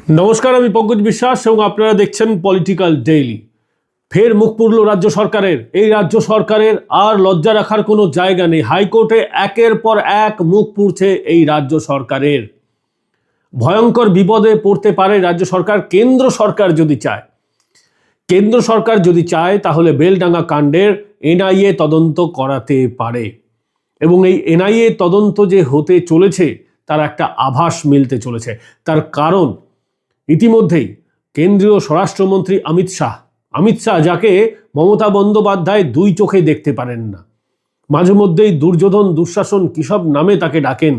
নমস্কার, আমি পঙ্কজ বিশ্বাস এবং আপনারা দেখছেন পলিটিক্যাল ডেইলি। ফের মুখ পুরল রাজ্য সরকারের। এই রাজ্য সরকারের আর লজ্জা রাখার কোনো জায়গা নেই। হাইকোর্টে একের পর এক মুখ পুড়ছে এই রাজ্য সরকারের। ভয়ঙ্কর বিপদে পড়তে পারে রাজ্য সরকার। কেন্দ্র সরকার যদি চায় তাহলে বেলডাঙ্গা কাণ্ডের এনআইএ তদন্ত করাতে পারে, এবং এই এনআইএ তদন্ত যে হতে চলেছে তার একটা আভাস মিলতে চলেছে। তার কারণ ইতিমধ্যেই কেন্দ্রীয় স্বরাষ্ট্রমন্ত্রী অমিত শাহ, যাকে মমতা বন্দ্যোপাধ্যায় দুই চোখে দেখতে পারেন না, মাঝে মধ্যেই দুর্যোধন, দুঃশাসন কিসব নামে তাকে ডাকেন,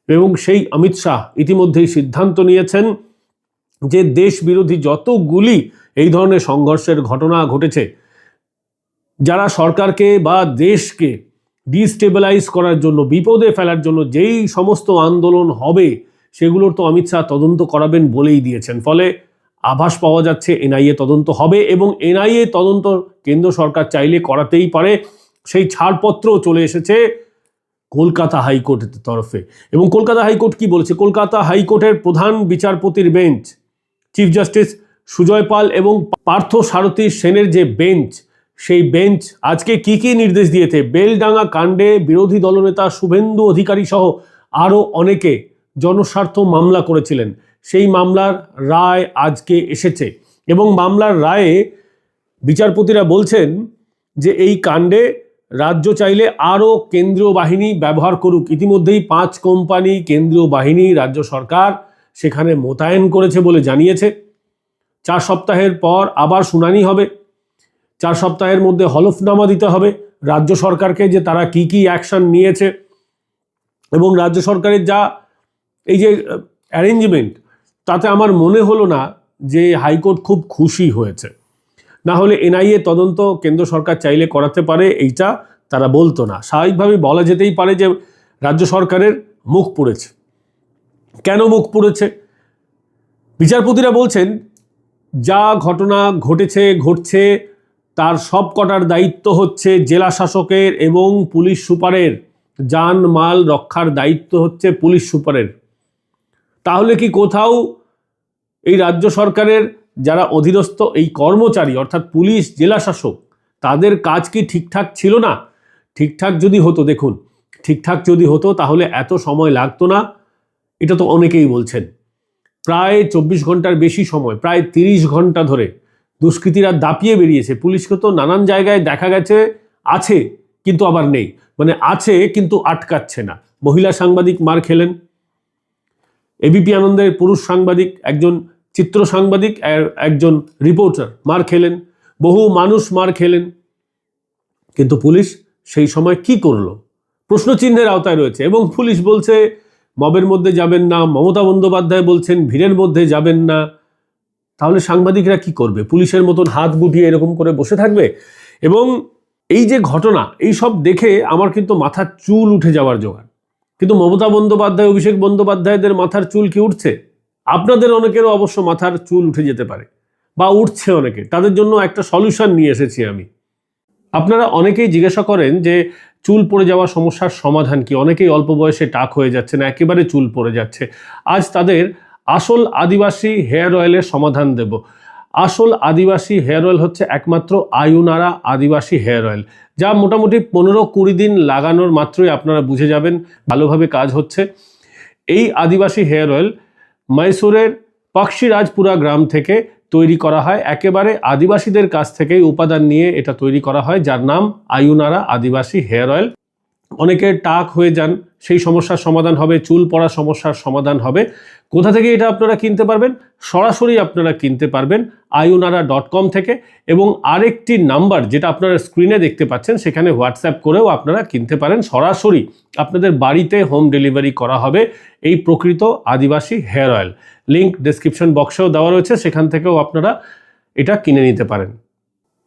এবং সেই অমিত শাহ ইতিমধ্যেই সিদ্ধান্ত নিয়েছেন যে দেশ বিরোধী যতগুলি এই ধরনের সংঘর্ষের ঘটনা ঘটেছে, যারা সরকারকে বা দেশকে ডিস্টেবিলাইজ করার জন্য, বিপদে ফেলার জন্য যেই সমস্ত আন্দোলন হবে সেগুলোর তো অমিত শাহ তদন্ত করাবেন বলেই দিয়েছেন। ফলে আভাস পাওয়া যাচ্ছে এনআইএ তদন্ত হবে, এবং এনআইএ তদন্ত কেন্দ্র সরকার চাইলে করাতেই পারে। সেই ছাড়পত্রও চলে এসেছে কলকাতা হাইকোর্টের তরফে। এবং কলকাতা হাইকোর্ট কি বলেছে? কলকাতা হাইকোর্টের প্রধান বিচারপতির বেঞ্চ, চিফ জাস্টিস সুজয় পাল এবং পার্থ সারথী সেনের যে বেঞ্চ, সেই বেঞ্চ আজকে কি নির্দেশ দিয়েছে? বেলডাঙ্গা কাণ্ডে বিরোধী দলনেতা শুভেন্দু অধিকারী সহ আরও অনেকে জনস্বার্থ মামলা করেছিলেন। সেই মামলার রায় আজকে এসেছে, এবং মামলার রায়ে বিচারপতিরা বলছেন যে এই কাণ্ডে রাজ্য চাইলে আরও কেন্দ্রীয় বাহিনী ব্যবহার করুক। ইতিমধ্যেই 5 কোম্পানি কেন্দ্রীয় বাহিনী রাজ্য সরকার সেখানে মোতায়েন করেছে বলে জানিয়েছে। 4 সপ্তাহের পর আবার শুনানি হবে। 4 সপ্তাহের মধ্যে হলফনামা দিতে হবে রাজ্য সরকারকে যে তারা কি অ্যাকশন নিয়েছে, এবং রাজ্য সরকারের যা এই যে অ্যারেঞ্জমেন্ট, তাতে আমার মনে হলো না যে হাইকোর্ট খুব খুশি হয়েছে। না হলে এনআইএ তদন্ত কেন্দ্র সরকার চাইলে করাতে পারে, এইটা তারা বলতো না। স্বাভাবিকভাবে বলা যেতেই পারে যে রাজ্য সরকারের মুখ পুড়েছে। কেন মুখ পুড়েছে? বিচারপতিরা বলছেন যা ঘটনা ঘটছে তার সব কটার দায়িত্ব হচ্ছে জেলা শাসকের এবং পুলিশ সুপারের। যান মাল রক্ষার দায়িত্ব হচ্ছে পুলিশ সুপারের। তাহলে কি কোথাও এই রাজ্য সরকারের যারা অধীনস্থ এই কর্মচারী, অর্থাৎ পুলিশ, জেলা শাসক, তাদের কাজ কি ঠিকঠাক ছিল না? ঠিকঠাক যদি হতো, দেখুন, ঠিকঠাক যদি হতো তাহলে এত সময় লাগতো না। এটা তো অনেকেই বলছেন। প্রায় 24 ঘন্টার বেশি সময়, প্রায় 30 ঘন্টা ধরে দুষ্কৃতীরা দাপিয়ে বেরিয়েছে। পুলিশকে তো নানান জায়গায় দেখা গেছে আছে কিন্তু আবার নেই, মানে আছে কিন্তু আটকাচ্ছে না। মহিলা সাংবাদিক মার খেলেন, এবিপি আনন্দের পুরুষ সাংবাদিক, একজন চিত্র সাংবাদিক, একজন রিপোর্টার মার খেলেন, বহু মানুষ মার খেলেন, কিন্তু পুলিশ সেই সময় কি করলো? প্রশ্নচিহ্নের আওতায় রয়েছে। এবং পুলিশ বলছে মবের মধ্যে যাবেন না, মমতা বন্দ্যোপাধ্যায় বলছেন ভিড়ের মধ্যে যাবেন না। তাহলে সাংবাদিকরা কি করবে? পুলিশের মতন হাত গুটিয়ে এরকম করে বসে থাকবে? এবং এই যে ঘটনা, এই সব দেখে আমার কিন্তু মাথার চুল উঠে যাওয়ার জোগাড়। কিন্তু মমতা বন্দ্যোপাধ্যায়, অভিষেক বন্দ্যোপাধ্যায়দের মাথার চুল কি উঠছে? আপনাদের অনেকেরও অবশ্য মাথার চুল উঠে যেতে পারে, বা উঠছে অনেকে। তাদের জন্য একটা সলিউশন নিয়ে এসেছি আমি। আপনারা অনেকেই জিজ্ঞাসা করেন যে চুল পড়ে যাওয়া সমস্যার সমাধান কি? অনেকেই অল্প বয়সে টাক হয়ে যাচ্ছে না, একেবারে চুল পড়ে যাচ্ছে। আজ তাদের আসল আদিবাসী হেয়ার অয়েলের সমাধান দেব। আসল আদিবাসী হেয়ার অয়েল হচ্ছে একমাত্র আয়ুনারা আদিবাসী হেয়ার অয়েল, যা মোটামুটি 15-20 দিন লাগানোর মাত্রই আপনারা বুঝে যাবেন ভালোভাবে কাজ হচ্ছে। এই আদিবাসী হেয়ার অয়েল মহীশূরের পক্ষীরাজপুরা গ্রাম থেকে তৈরি করা হয়। একেবারে আদিবাসীদের কাছ থেকেই উপাদান নিয়ে এটা তৈরি করা হয়, যার নাম আয়ুনারা আদিবাসী হেয়ার অয়েল। অনেকের টাক হয়ে যান, সেই সমস্যার সমাধান হবে। চুল পড়া সমস্যার সমাধান হবে। কোথা থেকে এটা আপনারা কিনতে পারবেন? সরাসরি আপনারা কিনতে পারবেন ayunara.com থেকে, এবং আরেকটি নাম্বার যেটা আপনারা স্ক্রিনে দেখতে পাচ্ছেন, সেখানে হোয়াটসঅ্যাপ করেও আপনারা কিনতে পারেন। সরাসরি আপনাদের বাড়িতে হোম ডেলিভারি করা হবে এই প্রকৃত আদিবাসী হেয়ার অয়েল। লিঙ্ক ডেসক্রিপশন বক্সেও দেওয়া রয়েছে, সেখান থেকেও আপনারা এটা কিনে নিতে পারেন।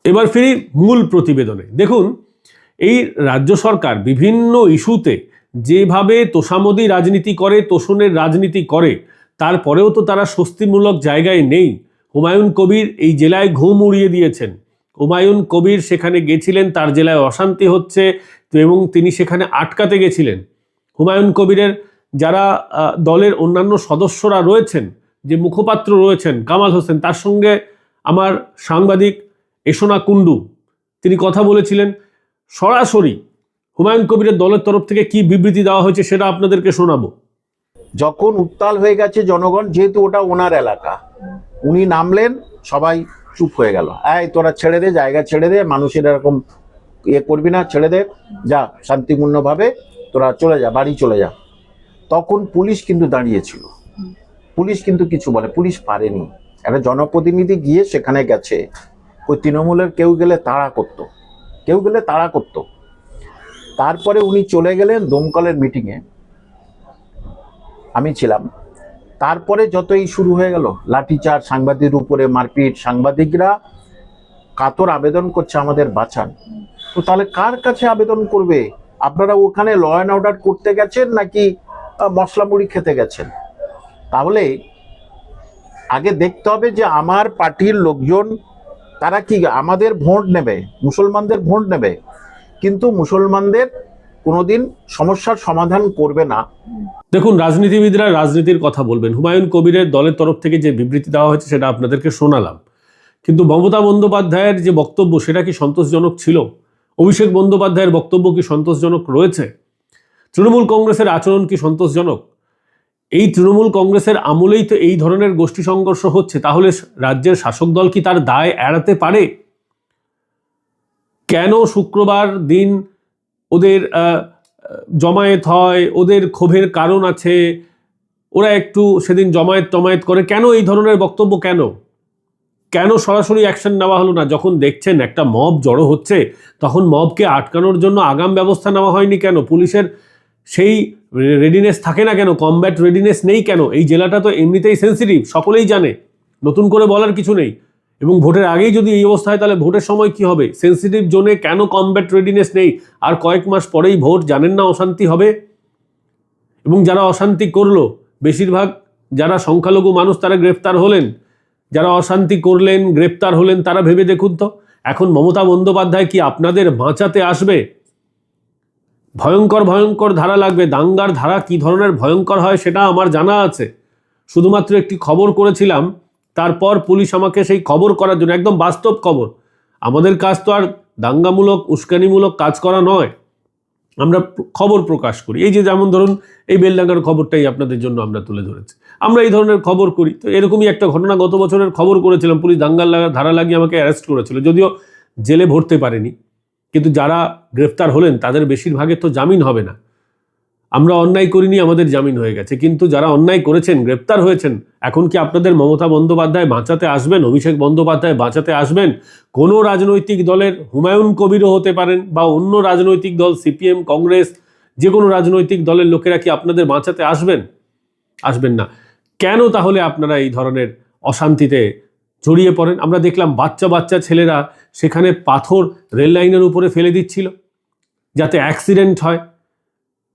এবার ফিরি মূল প্রতিবেদনে। দেখুন, এই রাজ্য সরকার বিভিন্ন ইস্যুতে যেভাবে তোষামোদী রাজনীতি করে, তোষণের রাজনীতি করে, তারপরেও তো তারা স্বস্তিমূলক জায়গায় নেই। হুমায়ুন কবির এই জেলায় ঘুম উড়িয়ে দিয়েছেন। হুমায়ুন কবির সেখানে গেছিলেন, তার জেলায় অশান্তি হচ্ছে এবং তিনি সেখানে আটকাতে গেছিলেন। হুমায়ুন কবিরের যারা দলের অন্যান্য সদস্যরা রয়েছেন যে মুখপাত্র রয়েছেন কামাল হোসেন, তার সঙ্গে আমার সাংবাদিক এসোনা কুণ্ডু তিনি কথা বলেছিলেন। সরাসরি হুমায়ুন কবিরের দলের তরফ থেকে কি বিবৃতি দেওয়া হয়েছে সেটা আপনাদেরকে শোনাবো। যখন উত্তাল হয়ে গেছে জনগণ, যেহেতু ওটা ওনার এলাকা, উনি নামলেন, সবাই চুপ হয়ে গেল। এই তোরা ছেড়ে দে, জায়গা ছেড়ে দে, মানুষের এরকম করবি না, ছেড়ে দে, যা শান্তিপূর্ণভাবে তোরা চলে যা, বাড়ি চলে যা। তখন পুলিশ কিন্তু দাঁড়িয়েছিল, পুলিশ কিন্তু কিছু বলে, পুলিশ পারেনি। একটা জনপ্রতিনিধি গিয়ে সেখানে গেছে, ওই তৃণমূলের কেউ গেলে তাড়া করতো, কেউ গেলে তাড়া করতো। তারপরে উনি চলে গেলেন দমকলের মিটিংয়ে, আমি ছিলাম। তারপরে যতই শুরু হয়ে গেল লাঠিচার্জ, সাংবাদিকের উপরে মারপিট, সাংবাদিকরা কাতর আবেদন করছে আমাদের বাঁচান। তো তাহলে কার কাছে আবেদন করবে? আপনারা ওখানে ল অ্যান্ড অর্ডার করতে গেছেন নাকি মশলা মুড়ি খেতে গেছেন? তাহলে আগে দেখতে হবে যে আমার পার্টির লোকজন তারা কি আমাদের ভোট নেবে, মুসলমানদের ভোট নেবে, কিন্তু মুসলমানদের কোনোদিন সমস্যার সমাধান করবে না। দেখুন, রাজনীতিবিদরা রাজনীতির কথা বলবেন। হুমায়ুন কবিরের দলের তরফ থেকে যে বিবৃতি দেওয়া হয়েছে সেটা আপনাদেরকে শোনালাম, কিন্তু মমতা বন্দ্যোপাধ্যায়ের যে বক্তব্য সেটা কি সন্তোষজনক ছিল? অভিষেক বন্দ্যোপাধ্যায়ের বক্তব্য কি সন্তোষজনক রয়েছে? তৃণমূল কংগ্রেসের আচরণ কি সন্তোষজনক? এই তৃণমূল কংগ্রেসের আমলেই তো এই ধরনের গোষ্ঠী সংঘর্ষ হচ্ছে, তাহলে রাজ্যের শাসক দল কি তার দায় এড়াতে পারে? কেন শুক্রবার দিন ওদের জমায়েত হয়? ওদের ক্ষোভের কারণ আছে, ওরা একটু সেদিন জমায়েত টমায়েত করে, কেন এই ধরনের বক্তব্য? কেন সরাসরি অ্যাকশন নেওয়া হলো না? যখন দেখছেন একটা মব জড়ো হচ্ছে, তখন মবকে আটকানোর জন্য আগাম ব্যবস্থা নেওয়া হয়নি কেন? পুলিশের সেই রেডিনেস থাকে না কেন? কমব্যাট রেডিনেস নেই কেন? এই জেলাটা তো এমনিতেই সেন্সিটিভ, সকলেই জানে, নতুন করে বলার কিছু নেই। এবং ভোটের আগেই যদি এই অবস্থা হয় তাহলে ভোটের সময় কি হবে? সেন্সিটিভ জোনে কেন কমব্যাট রেডিনেস নেই? আর কয়েক মাস পরেই ভোট, জানেন না অশান্তি হবে। এবং যারা অশান্তি করলো, বেশিরভাগ যারা সংখ্যালঘু মানুষ, তারা গ্রেফতার হলেন। যারা অশান্তি করলেন, গ্রেপ্তার হলেন, তারা ভেবে দেখুন তো, এখন মমতা বন্দ্যোপাধ্যায় কি আপনাদের বাঁচাতে আসবে? ভয়ঙ্কর ভয়ঙ্কর ধারা লাগবে। দাঙ্গার ধারা কি ধরনের ভয়ঙ্কর হয় সেটা আমার জানা আছে। শুধুমাত্র একটি খবর করেছিলাম, তারপর পুলিশ আমাকে সেই খবর করার জন্য, একদম বাস্তব খবর, আমাদের কাজ তো আর দাঙ্গামূলক উস্কানিমূলক কাজ করা নয়, আমরা খবর প্রকাশ করি। এই যে যেমন ধরুন এই বেলডাঙ্গার খবরটাই আপনাদের জন্য আমরা তুলে ধরেছি, আমরা এই ধরনের খবর করি। তো এরকমই একটা ঘটনা গত বছরের খবর করেছিলাম, পুলিশ দাঙ্গার ধারা লাগিয়ে আমাকে অ্যারেস্ট করেছিল, যদিও জেলে ভরতে পারেনি, কিন্তু যারা গ্রেফতার হলেন তাদের বেশিরভাগের তো জামিন হবে না। আমরা অন্যায় করিনি, আমাদের জামিন হয়ে গেছে, কিন্তু যারা অন্যায় করেছেন, গ্রেপ্তার হয়েছেন, এখন কি আপনাদের মমতা বন্দ্যোপাধ্যায় বাঁচাতে আসবেন? অভিষেক বন্দ্যোপাধ্যায় বাঁচাতে আসবেন? কোনো রাজনৈতিক দলের হুমায়ুন কবিরও হতে পারেন, বা অন্য রাজনৈতিক দল, সিপিএম, কংগ্রেস, যে কোনো রাজনৈতিক দলের লোকেরা কি আপনাদের বাঁচাতে আসবেন? আসবেন না। কেন তাহলে আপনারা এই ধরনের অশান্তিতে জড়িয়ে পড়েন? আমরা দেখলাম বাচ্চা বাচ্চা ছেলেরা সেখানে পাথর রেল লাইনের উপরে ফেলে দিচ্ছিল যাতে অ্যাক্সিডেন্ট হয়।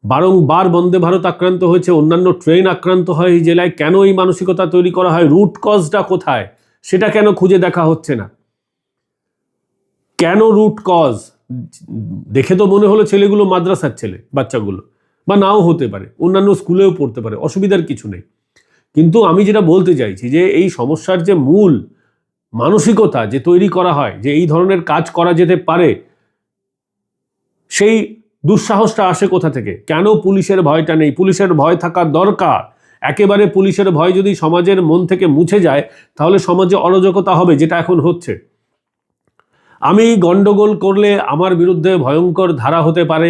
বারংবার বন্দে ভারত আক্রান্ত হয়েছে, অন্যান্য ট্রেন আক্রান্ত হয় এই জেলায়। কেন এই মানসিকতা তৈরি করা হয়? রুট কজটা কোথায় সেটা কেন খুঁজে দেখা হচ্ছে না? কেন রুট কজ? দেখে তো মনে হলো ছেলেগুলো মাদ্রাসার ছেলে, বাচ্চাগুলো, বা নাও হতে পারে, অন্যান্য স্কুলেও পড়তে পারে, অসুবিধার কিছু নেই। কিন্তু আমি যেটা বলতে চাইছি যে এই সমস্যার যে মূল মানসিকতা যে তৈরি করা হয় যে এই ধরনের কাজ করা যেতে পারে, সেই দুঃসাহসটা আসে কোথা থেকে? কেন পুলিশের ভয়টা নেই? পুলিশের ভয় থাকা দরকার। একেবারে পুলিশের ভয় যদি সমাজের মন থেকে মুছে যায় তাহলে সমাজে অরাজকতা হবে, যেটা এখন হচ্ছে। আমি গন্ডগোল করলে আমার বিরুদ্ধে ভয়ঙ্কর ধারা হতে পারে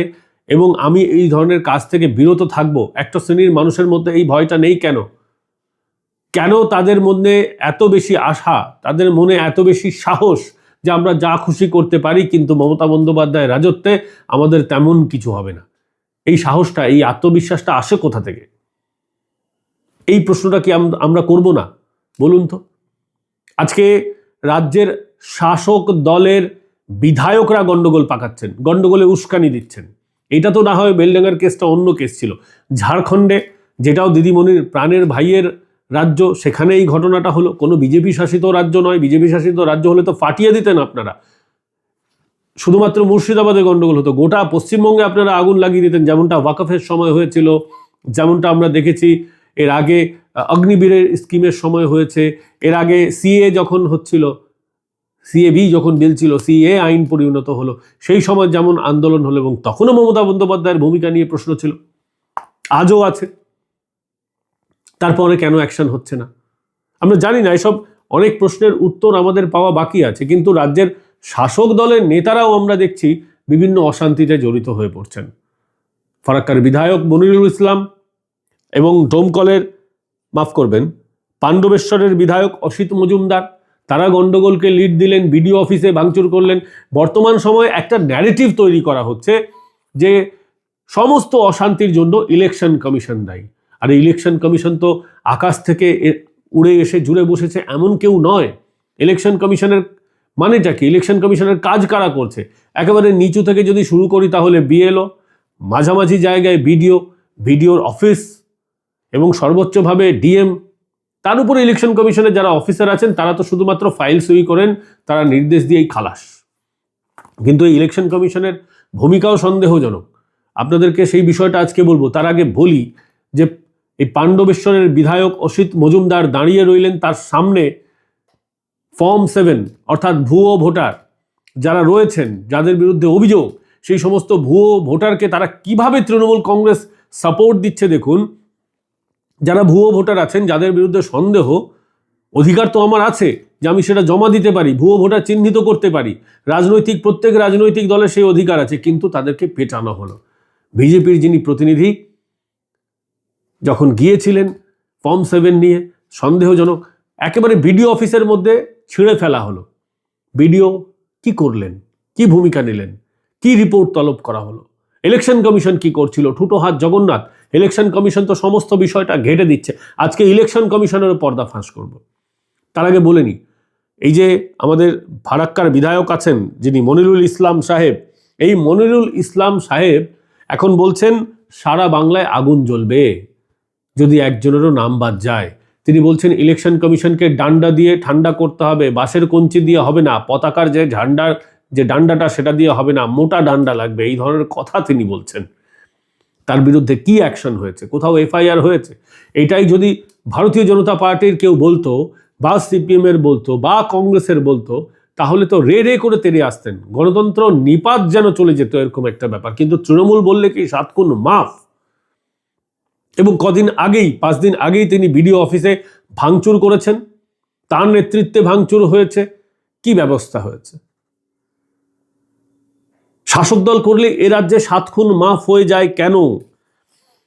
এবং আমি এই ধরনের কাজ থেকে বিরত থাকব। একটা শ্রেণীর মানুষের মধ্যে এই ভয়টা নেই কেন? কেন তাদের মধ্যে এত বেশি আশা, তাদের মনে এত বেশি সাহস যে আমরা যা খুশি করতে পারি, কিন্তু মমতা বন্দ্যোপাধ্যায়ের রাজত্বে আমাদের তেমন কিছু হবে না? এই সাহসটা, এই আত্মবিশ্বাসটা আসে কোথা থেকে? এই প্রশ্নটা কি আমরা করব না? বলুন তো। আজকে রাজ্যের শাসক দলের বিধায়করা গন্ডগোল পাকাচ্ছেন, গন্ডগোলে উস্কানি দিচ্ছেন। এটা তো না হয় বেলডাঙ্গার কেসটা অন্য কেস ছিল। ঝাড়খণ্ডে, যেটাও দিদিমণির প্রাণের ভাইয়ের রাজ্য, সেখানে এই ঘটনাটা হলো। কোনো বিজেপি শাসিত রাজ্য নয়, বিজেপি শাসিত রাজ্য হলে তো ফাটিয়ে দিতেন আপনারা। শুধুমাত্র মুর্শিদাবাদে গন্ডগোল হতো, গোটা পশ্চিমবঙ্গে আপনারা আগুন লাগিয়ে দিতেন, যেমনটা ওয়াকফের সময় হয়েছিল, যেমনটা আমরা দেখেছি এর আগে অগ্নিবীরের স্কিমের সময় হয়েছে, এর আগে সিএ যখন হচ্ছিল, সিএবি যখন বিল ছিল, সিএ আইন পরিণত হলো, সেই সময় যেমন আন্দোলন হলো এবং তখনও মমতা বন্দ্যোপাধ্যায়ের ভূমিকা নিয়ে প্রশ্ন ছিল, আজও আছে। তারপরে কেন অ্যাকশন হচ্ছে না আমরা জানি না। এসব অনেক প্রশ্নের উত্তর আমাদের পাওয়া বাকি আছে, কিন্তু রাজ্যের শাসক দলের নেতারাও আমরা দেখছি বিভিন্ন অশান্তিতে জড়িত হয়ে পড়ছেন। ফারাক্কার বিধায়ক মনিরুল ইসলাম এবং ডোমকলের, মাফ করবেন, পাণ্ডবেশ্বরের বিধায়ক অসিত মজুমদার, তারা গন্ডগোলকে লিড দিলেন, বিডিও অফিসে ভাঙচুর করলেন। বর্তমান সময়ে একটা ন্যারেটিভ তৈরি করা হচ্ছে যে সমস্ত অশান্তির জন্য ইলেকশন কমিশন দায়ী। আর ইলেকশন কমিশন তো আকাশ থেকে উড়ে এসে জুড়ে বসেছে এমন কেউ নয়। ইলেকশন কমিশনের মানেটা কি? ইলেকশন কমিশনের কাজ কারা করছে? একেবারে নিচু থেকে যদি শুরু করি তাহলে বিএলও, মাঝামাঝি জায়গায় বিডিওর অফিস এবং সর্বোচ্চভাবে ডিএম, তার উপরে ইলেকশন কমিশনের যারা অফিসার আছেন তারা তো শুধুমাত্র ফাইল সই করেন, তারা নির্দেশ দিয়েই খালাস। কিন্তু এই ইলেকশন কমিশনের ভূমিকাও সন্দেহজনক। আপনাদেরকে সেই বিষয়টা আজকে বলবো। তার আগে বলি যে এই পাণ্ডবেশ্বরের বিধায়ক অসিত মজুমদার দাঁড়িয়ে রইলেন, তার সামনে ফর্ম 7 অর্থাৎ ভুয়ো ভোটার যারা রয়েছেন, যাদের বিরুদ্ধে অভিযোগ, সেই সমস্ত ভুয়ো ভোটারকে তারা কিভাবে তৃণমূল কংগ্রেস সাপোর্ট দিচ্ছে দেখুন। যারা ভুয়ো ভোটার আছেন, যাদের বিরুদ্ধে সন্দেহ, অধিকার তো আমার আছে যে আমি সেটা জমা দিতে পারি, ভুয়ো ভোটার চিহ্নিত করতে পারি, প্রত্যেক রাজনৈতিক দলের সেই অধিকার আছে, কিন্তু তাদেরকে পেটানো হলো। বিজেপির যিনি প্রতিনিধি যখন গিয়েছিলেন ফর্ম 7 নিয়ে, সন্দেহজনক, একেবারে বিডিও অফিসের মধ্যে ছিঁড়ে ফেলা হলো। বিডিও কি করলেন, কি ভূমিকা নিলেন, কি রিপোর্ট তলব করা হলো? ইলেকশন কমিশন কি করছিল? ঠুটো হাত জগন্নাথ। ইলেকশন কমিশন তো সমস্ত বিষয়টা ঘেঁটে দিচ্ছে। আজকে ইলেকশন কমিশনের পর্দা ফাঁস করব। তার আগে বলে নি, এই যে আমাদের ফারাক্কার বিধায়ক আছেন যিনি মনিরুল ইসলাম সাহেব, এই মনিরুল ইসলাম সাহেব এখন বলছেন সারা বাংলায় আগুন জ্বলবে যদি একজনেরও নাম বাদ যায়। তিনি বলছেন ইলেকশন কমিশনকে ডান্ডা দিয়ে ঠান্ডা করতে হবে, বাঁশের কঞ্চি দিয়ে হবে না, পতাকার যে ডান্ডাটা সেটা দিয়ে হবে না, মোটা ডান্ডা লাগবে, এই ধরনের কথা তিনি বলছেন। তার বিরুদ্ধে কি অ্যাকশন হয়েছে? কোথাও এফআইআর হয়েছে? এটাই যদি ভারতীয় জনতা পার্টির কেউ বলতো, বা সিপিএম এর বলতো, বা কংগ্রেসের বলতো, তাহলে তো রে করে তেড়ে আসতেন, গণতন্ত্র নিপাত যেন চলে যেত, এরকম একটা ব্যাপার। কিন্তু তৃণমূল বললে কি 7 খুন মাফ? এবং 5 দিন আগেই তিনি বিডিও অফিসে ভাঙচুর করেছেন, তার নেতৃত্বে ভাঙচুর হয়েছে। কি ব্যবস্থা হয়েছে? শাসক দল করলে এ রাজ্যে 7 খুন মাফ হয়ে যায় কেন?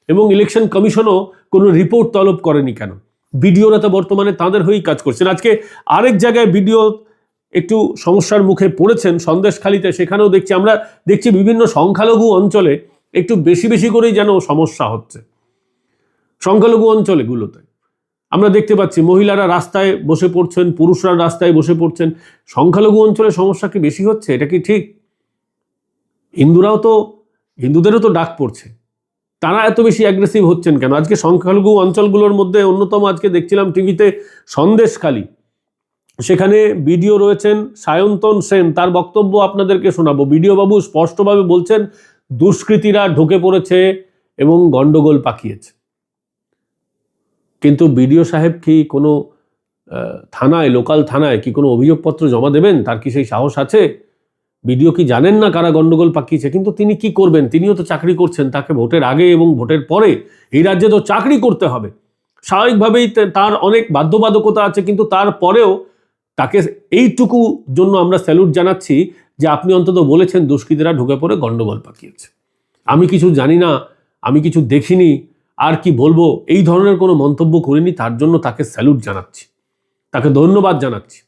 এবং ইলেকশন কমিশনও কোনো রিপোর্ট তলব করেনি কেন? বিডিওরা তো বর্তমানে তাদের হয়েই কাজ করছেন। আজকে আরেক জায়গায় বিডিও একটু সমস্যার মুখে পড়েছেন, সন্দেশখালীতে। সেখানেও আমরা দেখছি বিভিন্ন সংখ্যালঘু অঞ্চলে একটু বেশি করেই যেন সমস্যা হচ্ছে। সংখ্যালঘু অঞ্চলগুলোতে আমরা দেখতে পাচ্ছি মহিলারা রাস্তায় বসে পড়ছেন, পুরুষরা রাস্তায় বসে পড়ছেন। সংখ্যালঘু অঞ্চলে সমস্যা কি বেশি হচ্ছে? এটা কি ঠিক? হিন্দুদেরও তো ডাক পড়ছে, তারা এত বেশি অ্যাগ্রেসিভ হচ্ছেন কেন? আজকে সংখ্যালঘু অঞ্চলগুলোর মধ্যে অন্যতম, আজকে দেখছিলাম টিভিতে, সন্দেশখালী। সেখানে বিডিও রয়েছেন সায়ন্তন সেন, তার বক্তব্য আপনাদেরকে শোনাবো। বিডিও বাবু স্পষ্টভাবে বলছেন দুষ্কৃতীরা ঢুকে পড়েছে এবং গন্ডগোল পাকিয়েছে। কিন্তু বিডিও সাহেব কি কোনো লোকাল থানায় কি কোনো অভিযোগপত্র জমা দেবেন? তার কি সেই সাহস আছে? বিডিও কি জানেন না কারা গন্ডগোল পাকিয়েছে? কিন্তু তিনি কি করবেন? তিনিও তো চাকরি করছেন, তাকে ভোটের আগে এবং ভোটের পরে এই রাজ্যে তো চাকরি করতে হবে। স্বাভাবিকভাবেই তার অনেক বাধ্যবাধকতা আছে, কিন্তু তারপরেও তাকে এইটুকু জন্য আমরা স্যালুট জানাচ্ছি যে আপনি অন্তত বলেছেন দুষ্কৃতীরা ঢুকে পড়ে গন্ডগোল পাকিয়েছে। আমি কিছু জানি না, আমি কিছু দেখিনি, আর কি বলবো, এই ধরনের কোনো মন্তব্য করিনি, তার জন্য তাকে স্যালুট জানাচ্ছি, তাকে ধন্যবাদ জানাচ্ছি।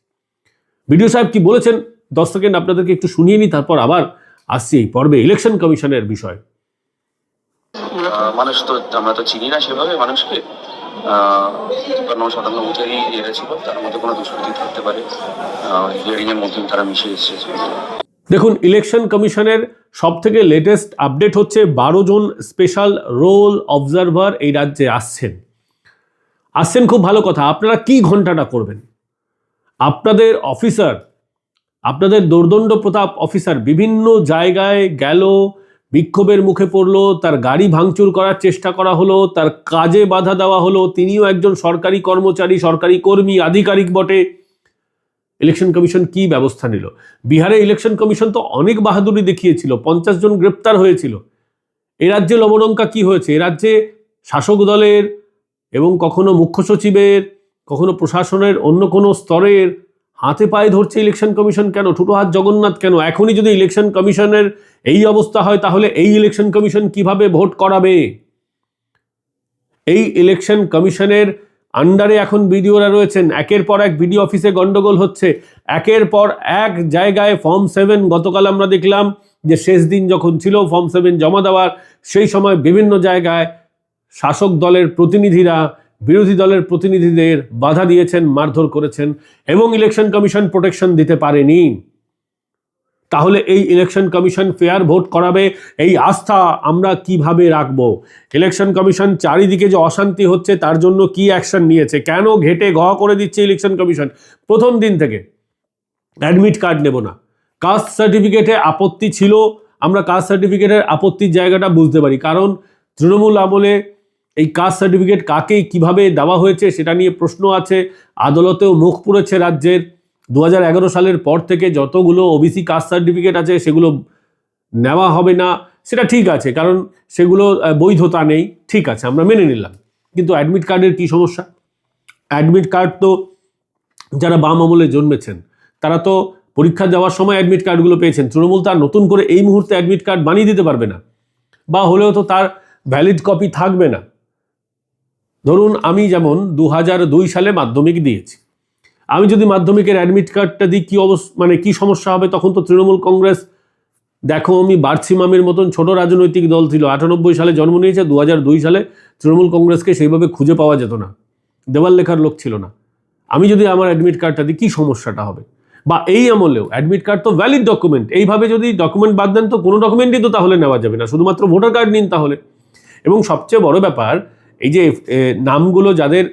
বিডিও সাহেব কি বলেছেন 10 সেকেন্ড আপনাদেরকে একটু শুনিয়ে নিই, তারপর আবার আসছি এই পর্বে ইলেকশন কমিশনের বিষয়। মানুষ তো আমরা তো চিনি না সেভাবে মানুষকে, 95% বুথেরই এরা ছিল, তার মধ্যে কোনো দুষ্কৃতি থাকতে পারে, হিয়ারিং এর মধ্যে তারা মিশে এসেছে। দেখুন, ইলেকশন কমিশনের সব থেকে লেটেস্ট আপডেট হচ্ছে 12 জন স্পেশাল রোল অবজারভার এই রাজ্যে আসছেন। খুব ভালো কথা। আপনারা কি ঘন্টাটা করবেন? আপনাদের অফিসার, আপনাদের দোর্দণ্ড প্রতাপ অফিসার বিভিন্ন জায়গায় গেল, বিক্ষোভের মুখে পড়লো, তার গাড়ি ভাঙচুর করার চেষ্টা করা হলো, তার কাজে বাধা দেওয়া হলো, তিনিও একজন সরকারি কর্মচারী, সরকারি কর্মী, আধিকারিক বটে। ইলেকশন কমিশন কি ব্যবস্থা নিল? বিহারে ইলেকশন কমিশন তো অনেক বাহাদুরি দেখিয়েছিল, 50 জন গ্রেপ্তার হয়েছিল। এ রাজ্যে লবণঙ্কা কি হয়েছে? এ রাজ্যে শাসক দলের এবং কখনো মুখ্য সচিবের, কখনো প্রশাসনের অন্য কোনো স্তরের হাতে পায়ে ধরছে ইলেকশন কমিশন কেন? ছোটো হাত জগন্নাথ কেন? এখনই যদি ইলেকশন কমিশনের এই অবস্থা হয়, তাহলে এই ইলেকশন কমিশন কিভাবে ভোট করাবে? এই ইলেকশন কমিশনের আন্ডারে এখন বিডিওরা রয়েছেন, একের পর এক বিডিও অফিসে গন্ডগোল হচ্ছে, একের পর এক জায়গায় ফর্ম 7, গতকাল আমরা দেখলাম যে শেষ দিন যখন ছিল ফর্ম 7 জমা দেওয়ার, সেই সময় বিভিন্ন জায়গায় শাসক দলের প্রতিনিধিরা বিরোধী দলের প্রতিনিধিদের বাধা দিয়েছেন, মারধর করেছেন, এবং ইলেকশন কমিশন প্রোটেকশন দিতে পারেনি। তাহলে এই ইলেকশন কমিশন ফেয়ার ভোট করাবে, এই আস্থা আমরা কিভাবে রাখবো? ইলেকশন কমিশন চারিদিকে যে অশান্তি হচ্ছে তার জন্য কি অ্যাকশন নিয়েছে? কেন ঘেটে ঘ করে দিচ্ছে ইলেকশন কমিশন প্রথম দিন থেকে? অ্যাডমিট কার্ড নেব না, কাস্ট সার্টিফিকেটে আপত্তি ছিল, আমরা কাস্ট সার্টিফিকেটের আপত্তির জায়গাটা বুঝতে পারি, কারণ তৃণমূল আমলে এই কাস্ট সার্টিফিকেট কাকে কিভাবে দেওয়া হয়েছে সেটা নিয়ে প্রশ্ন আছে। আদালতেও মুখ পুড়েছে রাজ্যের। 2011 সালের পর থেকে যতগুলো ওবিসি কাস্ট সার্টিফিকেট আছে সেগুলো নেওয়া হবে না, সেটা ঠিক আছে, কারণ সেগুলো বৈধতা নেই, ঠিক আছে, আমরা মেনে নিলাম। কিন্তু অ্যাডমিট কার্ডের কি সমস্যা? অ্যাডমিট কার্ড তো যারা বাম আমলে জন্মেছেন তারা তো পরীক্ষা দেওয়ার সময় অ্যাডমিট কার্ডগুলো পেয়েছেন। তৃণমূল তার নতুন করে এই মুহূর্তে অ্যাডমিট কার্ড বানিয়ে দিতে পারবে না, বা হলেও তো তার ভ্যালিড কপি থাকবে না। ধরুন আমি যেমন 2002 সালে মাধ্যমিক দিয়েছি, আমি যদি মাধ্যমিকের অ্যাডমিট কার্ডটা দিই কি মানে কি সমস্যা হবে? তখন তো তৃণমূল কংগ্রেস, দেখো আমি বার্সিমামের মতন ছোট রাজনৈতিক দল ছিল, 98 সালে জন্ম নিয়েছে, 2002 সালে তৃণমূল কংগ্রেসকে সেইভাবে খুঁজে পাওয়া যেত না, দেওয়াল লেখার লোক ছিল না। আমি যদি আমার অ্যাডমিট কার্ডটা দিই কি সমস্যাটা হবে? বা এই আমলেও অ্যাডমিট কার্ড তো ভ্যালিড ডকুমেন্ট, এইভাবে যদি ডকুমেন্ট বাদ দেন তো কোনো ডকুমেন্টই তো তাহলে নেওয়া যাবে না, শুধুমাত্র ভোটার কার্ড নিন তাহলে। এবং সবচেয়ে বড় ব্যাপার, এই যে নামগুলো যাদের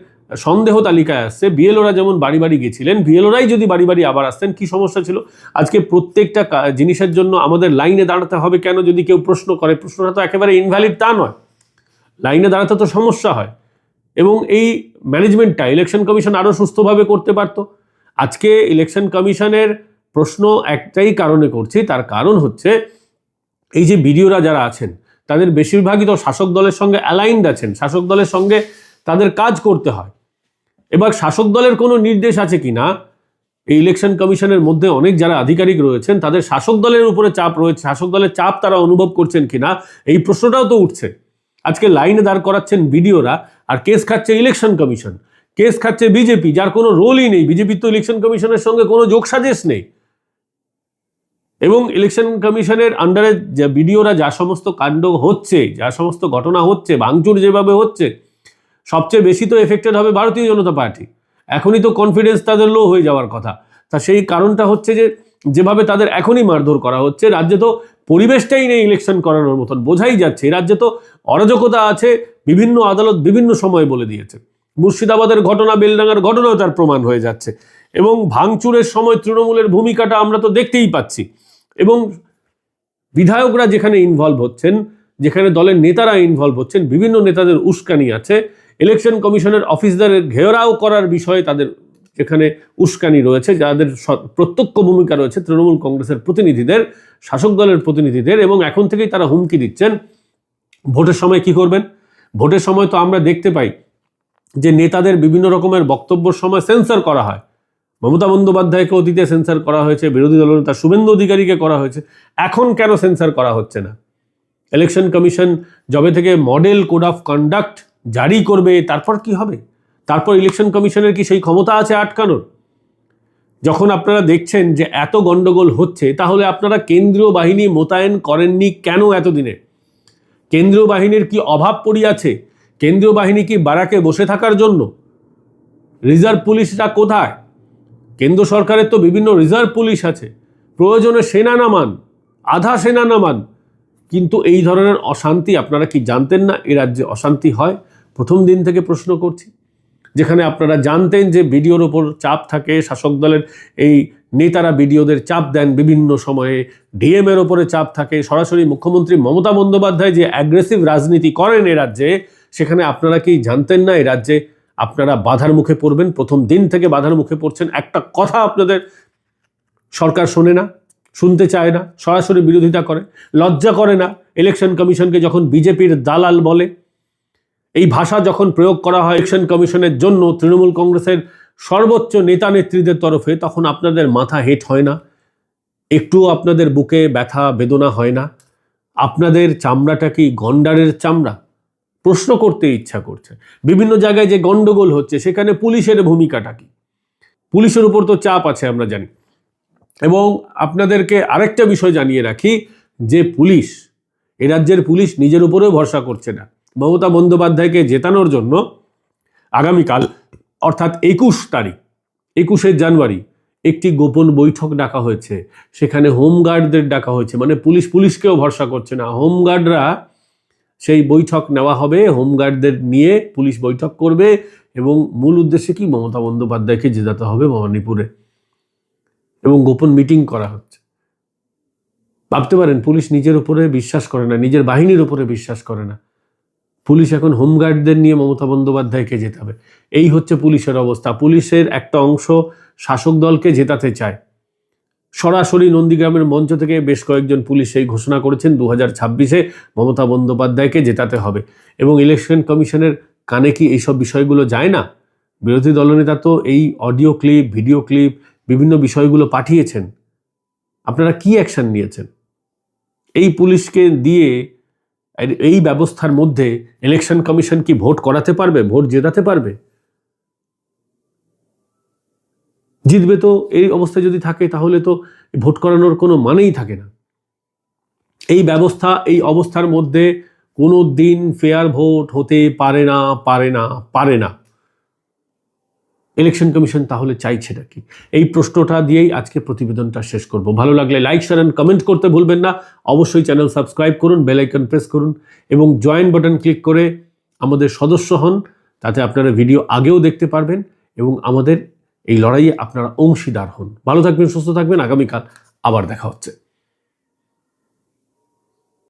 সন্দেহ তালিকায় আসছে, বিএলওরা যেমন বাড়ি বাড়ি গেছিলেন, বিএলওরাই যদি বাড়ি বাড়ি আবার আসতেন, কি সমস্যা ছিল? আজকে প্রত্যেকটা জিনিসের জন্য আমাদের লাইনে দাঁড়াতে হবে কেন? যদি কেউ প্রশ্ন করে, প্রশ্নটা তো একেবারে ইনভ্যালিড তা নয়, লাইনে দাঁড়াতে তো সমস্যা হয়। এবং এই ম্যানেজমেন্টটা ইলেকশন কমিশন আরও সুস্থভাবে করতে পারতো। আজকে ইলেকশন কমিশনের প্রশ্ন একটাই কারণে করছি, তার কারণ হচ্ছে এই যে বিডিওরা যারা আছেন তাদের বেশিরভাগই তো শাসক দলের সঙ্গে অ্যালাইন্ড আছেন, শাসক দলের সঙ্গে তাদের কাজ করতে হয়। এবার শাসক দলের কোনো নির্দেশ আছে কি না, এই ইলেকশন কমিশনের মধ্যে অনেক যারা আধিকারিক রয়েছেন তাদের শাসক দলের উপরে চাপ রয়েছে, শাসক দলের চাপ তারা অনুভব করছেন কিনা, এই প্রশ্নটাও তো উঠছে। আজকে লাইনে দাঁড় করাচ্ছেন বিডিওরা, আর কেস খাচ্ছে ইলেকশন কমিশন, কেস খাচ্ছে বিজেপি, যার কোনো রোলই নেই। বিজেপির তো ইলেকশন কমিশনের সঙ্গে কোনো যোগসাজশ নেই। এবং ইলেকশন কমিশনের আন্ডারে যে বিডিওরা যা সমস্ত কাণ্ড হচ্ছে, যা সমস্ত ঘটনা হচ্ছে, ভাঙচুর যেভাবে হচ্ছে, সবচেয়ে বেশি তো এফেক্টেড হবে ভারতীয় জনতা পার্টি। এখনই তো কনফিডেন্স তাদের লো হয়ে যাওয়ার কথা। তা সেই কারণটা হচ্ছে যে যেভাবে তাদের এখনই মারধর করা হচ্ছে, রাজ্যে তো পরিবেশটাই নেই ইলেকশন করানোর মতন, বোঝাই যাচ্ছে রাজ্যে তো অরাজকতা আছে। বিভিন্ন আদালত বিভিন্ন সময় বলে দিয়েছে, মুর্শিদাবাদের ঘটনা, বেলডাঙ্গার ঘটনাও তার প্রমাণ হয়ে যাচ্ছে। এবং ভাঙচুরের সময় তৃণমূলের ভূমিকাটা আমরা তো দেখতেই পাচ্ছি। এবং বিধায়করা যেখানে ইনভলভ হচ্ছেন, যেখানে দলের নেতারা ইনভলভ হচ্ছেন, বিভিন্ন নেতাদের উস্কানি আছে। ইলেকশন কমিশনের অফিসারদের ঘেরাও করার বিষয়ে তাদের যেখানে উস্কানি রয়েছে, যাদের প্রত্যক্ষ ভূমিকা রয়েছে তৃণমূল কংগ্রেসের প্রতিনিধিদের, শাসক দলের প্রতিনিধিদের। এবং এখন থেকেই তারা হুমকি দিচ্ছেন ভোটের সময় কি করবেন। ভোটের সময় তো আমরা দেখতে পাই যে নেতাদের বিভিন্ন রকমের বক্তব্যের সময় সেন্সর করা হয়। মমতা বন্দ্যোপাধ্যায়কে অতীতে সেন্সর করা হয়েছে, বিরোধী দলনেতা শুভেন্দু অধিকারীকে করা হয়েছে, এখন কেন সেন্সর করা হচ্ছে না? ইলেকশন কমিশন যবে থেকে মডেল কোড অফ কন্ডাক্ট জারি করবে, তারপর কি হবে? তারপর ইলেকশন কমিশনের কি সেই ক্ষমতা আছে আটকানোর? যখন আপনারা দেখছেন যে এত গন্ডগোল হচ্ছে, তাহলে আপনারা কেন্দ্রীয় বাহিনী মোতায়েন করেননি কেন এতদিনে? কেন্দ্রীয় বাহিনীর কি অভাব পড়িয়াছে? কেন্দ্রীয় বাহিনী কি বারাকে বসে থাকার জন্য? রিজার্ভ পুলিশরা কোথায়? কেন্দ্র সরকারের তো বিভিন্ন রিজার্ভ পুলিশ আছে, প্রয়োজনে সেনা নামান, আধা সেনা নামান। কিন্তু এই ধরনের অশান্তি আপনারা কি জানতেন না এ রাজ্যে অশান্তি হয়? প্রথম দিন থেকে প্রশ্ন করছি। যেখানে আপনারা জানতেন যে বিডিওর ওপর চাপ থাকে, শাসক দলের এই নেতারা বিডিওদের চাপ দেন বিভিন্ন সময়ে, ডিএম এর ওপরে চাপ থাকে, সরাসরি মুখ্যমন্ত্রী মমতা বন্দ্যোপাধ্যায় যে অ্যাগ্রেসিভ রাজনীতি করেন এ রাজ্যে, সেখানে আপনারা কি জানতেন না এই রাজ্যে আপনারা বাধার মুখে পড়বেন? প্রথম দিন থেকে বাধার মুখে পড়ছেন। একটা কথা আপনাদের সরকার শোনে না, শুনতে চায় না, সরাসরি বিরোধিতা করে। লজ্জা করে না ইলেকশন কমিশনকে যখন বিজেপির দালাল বলে? এই ভাষা যখন প্রয়োগ করা হয় ইলেকশন কমিশনের জন্য তৃণমূল কংগ্রেসের সর্বোচ্চ নেতা নেত্রীদের তরফে, তখন আপনাদের মাথা হেঁট হয় না? একটুও আপনাদের বুকে ব্যথা বেদনা হয় না? আপনাদের চামড়াটা কি গন্ডারের চামড়া? প্রশ্ন করতে ইচ্ছা করছে। বিভিন্ন জায়গায় যে গন্ডগোল হচ্ছে সেখানে পুলিশের ভূমিকাটা কি? পুলিশের উপর তো চাপ আছে আমরা জানি। এবং আপনাদেরকে আরেকটা বিষয় জানিয়ে রাখি যে পুলিশ, এ রাজ্যের পুলিশ নিজের উপরেও ভরসা করছে না। মমতা বন্দ্যোপাধ্যায়কে জেতানোর জন্য আগামীকাল অর্থাৎ 21শে জানুয়ারি একটি গোপন বৈঠক ডাকা হয়েছে। সেখানে হোমগার্ডদের ডাকা হয়েছে, মানে পুলিশকেও ভরসা করছে না। হোমগার্ডরা সেই বৈঠক নেওয়া হবে, হোমগার্ডদের নিয়ে পুলিশ বৈঠক করবে এবং মূল উদ্দেশ্যে কি, মমতা বন্দ্যোপাধ্যায়কে জেতাতে হবে ভবানীপুরে, এবং গোপন মিটিং করা হচ্ছে। ভাবতে পারেন, পুলিশ নিজের উপরে বিশ্বাস করে না, নিজের বাহিনীর উপরে বিশ্বাস করে না। পুলিশ এখন হোমগার্ডদের নিয়ে মমতা বন্দ্যোপাধ্যায়কে জেতাবে। এই হচ্ছে পুলিশের অবস্থা। পুলিশের একটা অংশ শাসক দলকে জেতাতে চায়। সরাসরি নন্দীগ্রামের মঞ্চ থেকে বেশ কয়েকজন পুলিশ এই ঘোষণা করেছেন 2026-এ মমতা বন্দ্যোপাধ্যায়কে জেতাতে হবে। এবং ইলেকশন কমিশনের কানে কি এইসব বিষয়গুলো যায় না? বিরোধী দলনেতা তো এই অডিও ক্লিপ, ভিডিও ক্লিপ, বিভিন্ন বিষয়গুলো পাঠিয়েছেন। আপনারা কি অ্যাকশন নিয়েছেন? এই পুলিশকে দিয়ে এই ব্যবস্থার মধ্যে ইলেকশন কমিশন কি ভোট করাতে পারবে, ভোট জেতাতে পারবে? জিতবে তো। এই অবস্থা যদি থাকে তাহলে তো ভোট করানোর কোনো মানেই থাকে না। এই ব্যবস্থা, এই অবস্থার মধ্যে কোনো দিন ফেয়ার ভোট হতে পারে না। ইলেকশন কমিশন তাহলে চাইছেটা কি? এই প্রশ্নটা দিয়েই আজকে প্রতিবেদনটা শেষ করব। ভালো লাগলে লাইক, শেয়ার এন্ড কমেন্ট করতে ভুলবেন না। অবশ্যই চ্যানেল সাবস্ক্রাইব করুন, বেল আইকন প্রেস করুন এবং জয়েন বাটন ক্লিক করে আমাদের সদস্য হন। তাতে আপনারা ভিডিও আগেও দেখতে পারবেন এবং আমাদের এই লড়াইয়ে আপনারা অংশীদার হন। ভালো থাকবেন, সুস্থ থাকবেন। আগামীকাল আবার দেখা হচ্ছে।